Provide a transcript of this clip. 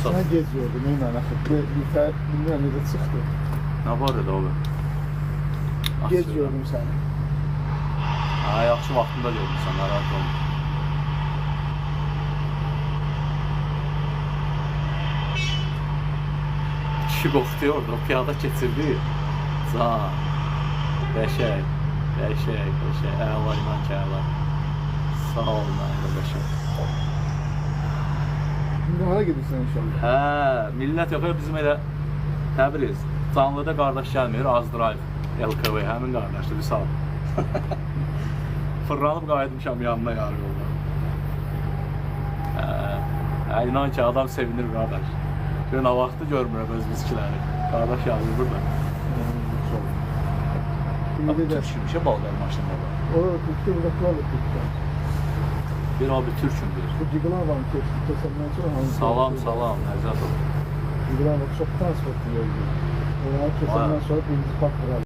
Sen geziyordun inan axı. Bilmirəm necə çıxdı. Nə var idi abi? Geziyordum səni. Ha, yaxşı vaxtında gördüm sən, narahat olma. Kişi qoxduyor orada, o piyada keçirdi. Can. Qəşək. Əla inan ki, əla. Sağ olun, əla qəşək. İndi hara gedirsən inşallah? Hə, millət yox, bizim elə Təbriz. Canlıda qardaş gəlmir, Azdrive LKV, həmin qardaşdır, bir sağ. Fırlanıb qayıtmışam yanına yarı yolda. Hə, inan ki, adam sevinir qardaş. Gün vaxtı görmürəm öz bizkiləri. Qardaş yazır burada. Abi Türk'ümüşə Balqar maşında var. O Türk'te uzaklar da Türk'te. Bir abi Türk'ümdür. Bu Ciglan var kesenden sonra hangi? Salam, Nəzət ol. Ciglan var çok transport diyor. Ona kesenden sonra birinci park var.